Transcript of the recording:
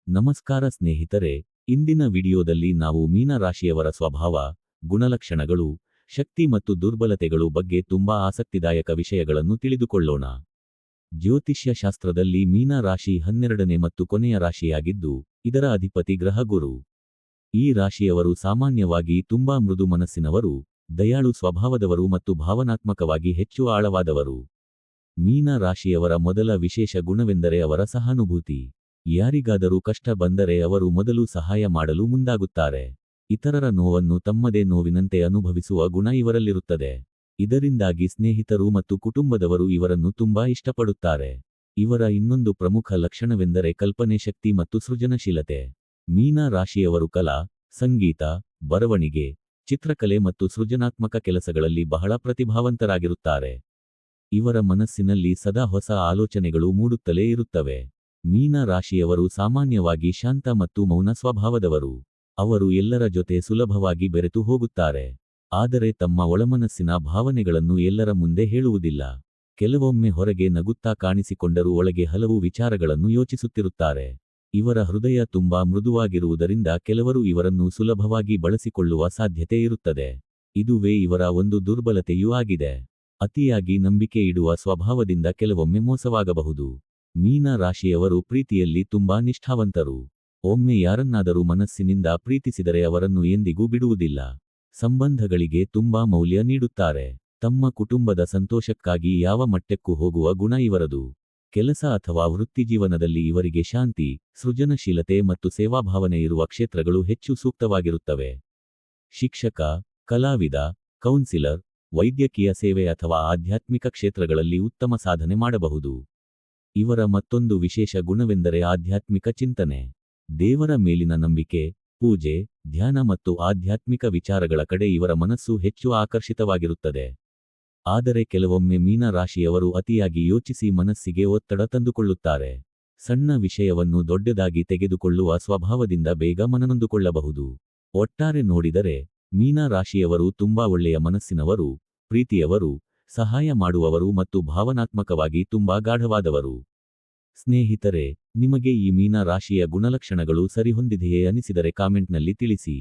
ನಮಸ್ಕಾರ ಸ್ನೇಹಿತರೆ, ಇಂದಿನ ವಿಡಿಯೋದಲ್ಲಿ ನಾವು ಮೀನ ರಾಶಿಯವರ ಸ್ವಭಾವ, ಗುಣಲಕ್ಷಣಗಳು, ಶಕ್ತಿ ಮತ್ತು ದುರ್ಬಲತೆಗಳು ಬಗ್ಗೆ ತುಂಬಾ ಆಸಕ್ತಿದಾಯಕ ವಿಷಯಗಳನ್ನು ತಿಳಿದುಕೊಳ್ಳೋಣ. ಜ್ಯೋತಿಷ್ಯ ಶಾಸ್ತ್ರದಲ್ಲಿ ಮೀನ ರಾಶಿ 12ನೇ ಮತ್ತು ಕೊನೆಯ ರಾಶಿಯಾಗಿದ್ದು, ಇದರ ಅಧಿಪತಿ ಗ್ರಹ ಗುರು. ಈ ರಾಶಿಯವರು ಸಾಮಾನ್ಯವಾಗಿ ತುಂಬಾ ಮೃದು ಮನಸ್ಸಿನವರು, ದಯಾಳು ಸ್ವಭಾವದವರು ಮತ್ತು ಭಾವನಾತ್ಮಕವಾಗಿ ಹೆಚ್ಚು ಆಳವಾದವರು. ಮೀನ ರಾಶಿಯವರ ಮೊದಲ ವಿಶೇಷ ಗುಣವೆಂದರೆ ಅವರ ಸಹಾನುಭೂತಿ. ಯಾರಿಗಾದರೂ ಕಷ್ಟ ಬಂದರೆ ಅವರು ಮೊದಲು ಸಹಾಯ ಮಾಡಲು ಮುಂದಾಗುತ್ತಾರೆ. ಇತರರ ನೋವನ್ನು ತಮ್ಮದೇ ನೋವಿನಂತೆ ಅನುಭವಿಸುವ ಗುಣ ಇವರಲ್ಲಿರುತ್ತದೆ. ಇದರಿಂದಾಗಿ ಸ್ನೇಹಿತರು ಮತ್ತು ಕುಟುಂಬದವರು ಇವರನ್ನು ತುಂಬಾ ಇಷ್ಟಪಡುತ್ತಾರೆ. ಇವರ ಇನ್ನೊಂದು ಪ್ರಮುಖ ಲಕ್ಷಣವೆಂದರೆ ಕಲ್ಪನೆ ಶಕ್ತಿ ಮತ್ತು ಸೃಜನಶೀಲತೆ. ಮೀನ ರಾಶಿಯವರು ಕಲಾ, ಸಂಗೀತ, ಬರವಣಿಗೆ, ಚಿತ್ರಕಲೆ ಮತ್ತು ಸೃಜನಾತ್ಮಕ ಕೆಲಸಗಳಲ್ಲಿ ಬಹಳ ಪ್ರತಿಭಾವಂತರಾಗಿರುತ್ತಾರೆ. ಇವರ ಮನಸ್ಸಿನಲ್ಲಿ ಸದಾ ಹೊಸ ಆಲೋಚನೆಗಳು ಮೂಡುತ್ತಲೇ ಇರುತ್ತವೆ. ಮೀನ ರಾಶಿಯವರು ಸಾಮಾನ್ಯವಾಗಿ ಶಾಂತ ಮತ್ತು ಮೌನ ಸ್ವಭಾವದವರು. ಅವರು ಎಲ್ಲರ ಜೊತೆ ಸುಲಭವಾಗಿ ಬೆರೆತು ಹೋಗುತ್ತಾರೆ. ಆದರೆ ತಮ್ಮ ಒಳಮನಸ್ಸಿನ ಭಾವನೆಗಳನ್ನು ಎಲ್ಲರ ಮುಂದೆ ಹೇಳುವುದಿಲ್ಲ. ಕೆಲವೊಮ್ಮೆ ಹೊರಗೆ ನಗುತ್ತಾ ಕಾಣಿಸಿಕೊಂಡರೂ ಒಳಗೆ ಹಲವು ವಿಚಾರಗಳನ್ನು ಯೋಚಿಸುತ್ತಿರುತ್ತಾರೆ. ಇವರ ಹೃದಯ ತುಂಬಾ ಮೃದುವಾಗಿರುವುದರಿಂದ ಕೆಲವರು ಇವರನ್ನು ಸುಲಭವಾಗಿ ಬಳಸಿಕೊಳ್ಳುವ ಸಾಧ್ಯತೆ ಇರುತ್ತದೆ. ಇದುವೇ ಇವರ ಒಂದು ದುರ್ಬಲತೆಯೂ ಆಗಿದೆ. ಅತಿಯಾಗಿ ನಂಬಿಕೆ ಇಡುವ ಸ್ವಭಾವದಿಂದ ಕೆಲವೊಮ್ಮೆ ಮೋಸವಾಗಬಹುದು. ಮೀನ ರಾಶಿಯವರು ಪ್ರೀತಿಯಲ್ಲಿ ತುಂಬಾ ನಿಷ್ಠಾವಂತರು. ಒಮ್ಮೆ ಯಾರನ್ನಾದರೂ ಮನಸ್ಸಿನಿಂದ ಪ್ರೀತಿಸಿದರೆ ಅವರನ್ನು ಎಂದಿಗೂ ಬಿಡುವುದಿಲ್ಲ. ಸಂಬಂಧಗಳಿಗೆ ತುಂಬಾ ಮೌಲ್ಯ ನೀಡುತ್ತಾರೆ. ತಮ್ಮ ಕುಟುಂಬದ ಸಂತೋಷಕ್ಕಾಗಿ ಯಾವ ಮಟ್ಟಕ್ಕೂ ಹೋಗುವ ಗುಣ ಇವರದು. ಕೆಲಸ ಅಥವಾ ವೃತ್ತಿಜೀವನದಲ್ಲಿ ಇವರಿಗೆ ಶಾಂತಿ, ಸೃಜನಶೀಲತೆ ಮತ್ತು ಸೇವಾಭಾವನೆ ಇರುವ ಕ್ಷೇತ್ರಗಳು ಹೆಚ್ಚು ಸೂಕ್ತವಾಗಿರುತ್ತವೆ. ಶಿಕ್ಷಕ, ಕಲಾವಿದ, ಕೌನ್ಸಿಲರ್, ವೈದ್ಯಕೀಯ ಸೇವೆ ಅಥವಾ ಆಧ್ಯಾತ್ಮಿಕ ಕ್ಷೇತ್ರಗಳಲ್ಲಿ ಉತ್ತಮ ಸಾಧನೆ ಮಾಡಬಹುದು. ಇವರ ಮತ್ತೊಂದು ವಿಶೇಷ ಗುಣವೆಂದರೆ ಆಧ್ಯಾತ್ಮಿಕ ಚಿಂತನೆ. ದೇವರ ಮೇಲಿನ ನಂಬಿಕೆ, ಪೂಜೆ, ಧ್ಯಾನ ಮತ್ತು ಆಧ್ಯಾತ್ಮಿಕ ವಿಚಾರಗಳ ಕಡೆ ಇವರ ಮನಸ್ಸು ಹೆಚ್ಚು ಆಕರ್ಷಿತವಾಗಿರುತ್ತದೆ. ಆದರೆ ಕೆಲವೊಮ್ಮೆ ಮೀನ ರಾಶಿಯವರು ಅತಿಯಾಗಿ ಯೋಚಿಸಿ ಮನಸ್ಸಿಗೆ ಒತ್ತಡ ತಂದುಕೊಳ್ಳುತ್ತಾರೆ. ಸಣ್ಣ ವಿಷಯವನ್ನು ದೊಡ್ಡದಾಗಿ ತೆಗೆದುಕೊಳ್ಳುವ ಸ್ವಭಾವದಿಂದ ಬೇಗ ಮನನೊಂದುಕೊಳ್ಳಬಹುದು. ಒಟ್ಟಾರೆ ನೋಡಿದರೆ, ಮೀನ ರಾಶಿಯವರು ತುಂಬಾ ಒಳ್ಳೆಯ ಮನಸ್ಸಿನವರು, ಪ್ರೀತಿಯವರು, ಸಹಾಯ ಮಾಡುವವರು ಮತ್ತು ಭಾವನಾತ್ಮಕವಾಗಿ ತುಂಬಾ ಗಾಢವಾದವರು. ಸ್ನೇಹಿತರೆ, ನಿಮಗೆ ಈ ಮೀನ ರಾಶಿಯ ಗುಣಲಕ್ಷಣಗಳು ಸರಿಹೊಂದಿದೆಯೇ ಅನಿಸಿದರೆ ಕಾಮೆಂಟ್ನಲ್ಲಿ ತಿಳಿಸಿ.